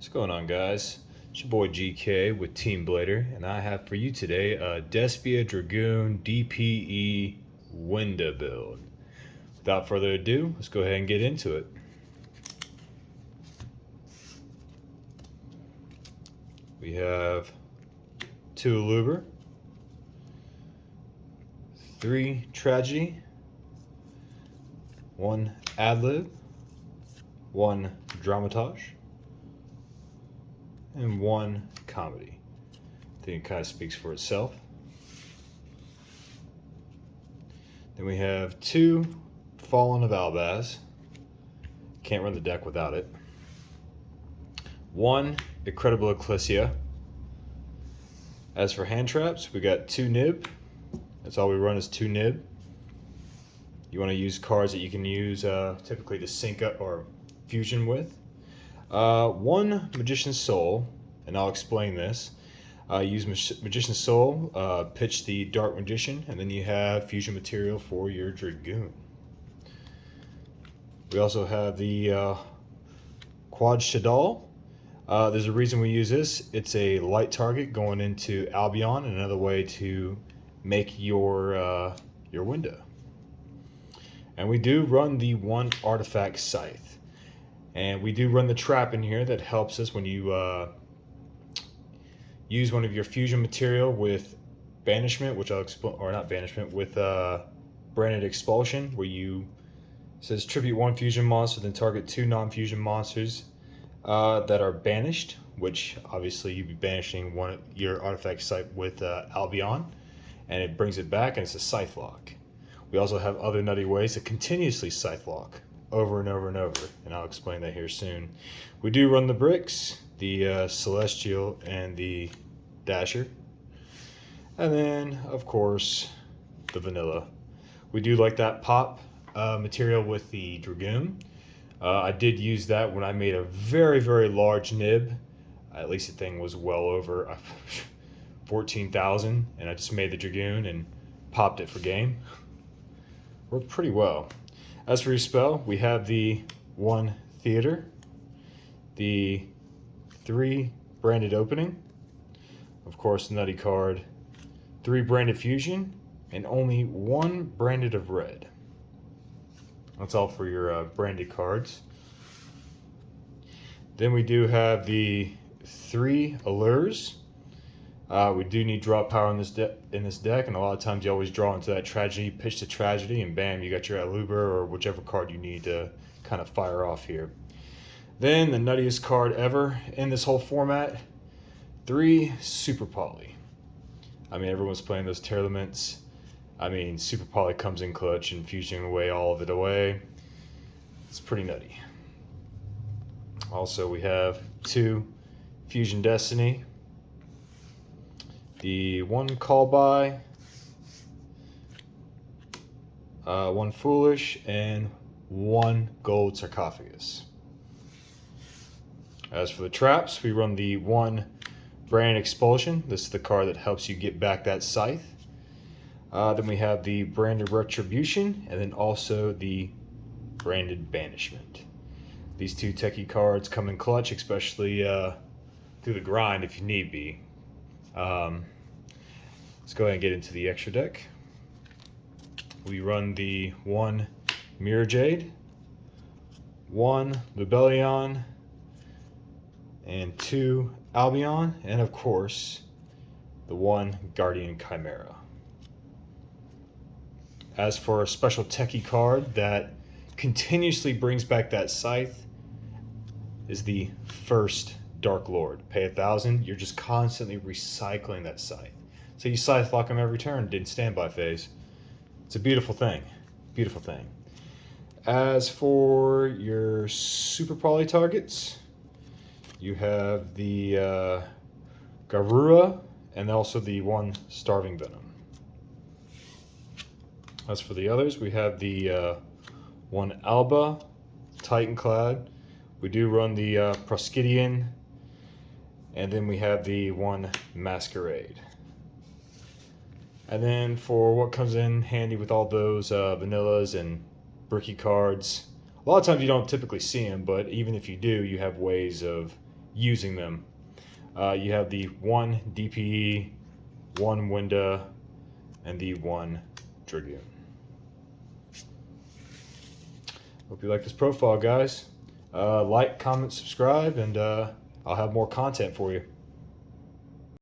What's going on, guys? It's your boy GK with Team Blader, and I have for you today a Despia Dragoon DPE Winda build. Without further ado, let's go ahead and get into it. We have 2 Aluber, 3 Tragedy, 1 Adlib, 1 Dramatage, and 1 comedy. I think it kind of speaks for itself. Then we have 2 Fallen of Albaz. Can't run the deck without it. 1 Incredible Ecclesia. As for hand traps, we got 2 Nib. That's all we run is 2 Nib. You want to use cards that you can use typically to sync up or fusion with. 1 Magician's Soul, and I'll explain this. Use Magician's Soul, pitch the Dark Magician, and then you have fusion material for your Dragoon. We also have the Quad Shadal. There's a reason we use this. It's a light target going into Albion, and another way to make your window. And we do run the 1 Artifact Scythe. And we do run the trap in here that helps us when you use one of your fusion material with banishment, which I'll explain, or not banishment, with branded expulsion, where you says tribute 1 fusion monster, then target 2 non-fusion monsters that are banished, which obviously you'd be banishing your artifact site with Albion, and it brings it back, and it's a scythe lock. We also have other nutty ways to continuously scythe lock over and over and over, and I'll explain that here soon. We do run the bricks, the Celestial and the Dasher, and then of course the vanilla. We do like that pop material with the Dragoon. I did use that when I made a very large nib. At least the thing was well over 14,000, and I just made the Dragoon and popped it for game. Worked pretty well. As for your spell, we have the 1 Theater, the 3 Branded Opening, of course the nutty card, 3 Branded Fusion, and only 1 Branded of Red. That's all for your branded cards. Then we do have the 3 Allures. We do need draw power in this deck, and a lot of times you always draw into that Tragedy, pitch to Tragedy, and bam, you got your Aluber or whichever card you need to kind of fire off here. Then the nuttiest card ever in this whole format, 3 Super Poly. I mean, everyone's playing those Tearlaments. I mean, Super Poly comes in clutch and fusing away all of it away. It's pretty nutty. Also, we have 2 Fusion Destiny, the 1 Call By, 1 Foolish, and 1 Gold Sarcophagus. As for the traps, we run the 1 Brand Expulsion. This is the card that helps you get back that scythe. Then we have the Branded Retribution, and then also the Branded Banishment. These 2 techie cards come in clutch, especially through the grind if you need be. Let's go ahead and get into the extra deck. We run the 1 Mirror Jade, 1 Libellion, and 2 Albion, and of course the 1 Guardian Chimera. As for a special techie card that continuously brings back that scythe is the 1st Dark Lord. Pay 1,000, you're just constantly recycling that scythe. So you scythe lock him every turn, didn't standby phase. It's a beautiful thing. Beautiful thing. As for your Super Poly targets, you have the Garura and also the 1 Starving Venom. As for the others, we have the 1 Alba, Titanclad. We do run the Proskydian, and then we have the 1 Masquerade. And then for what comes in handy with all those vanillas and bricky cards, a lot of times you don't typically see them, but even if you do, you have ways of using them. You have the 1 DPE, 1 Winda, and the 1 Dragoon. Hope you like this profile, guys. Like, comment, subscribe, and I'll have more content for you.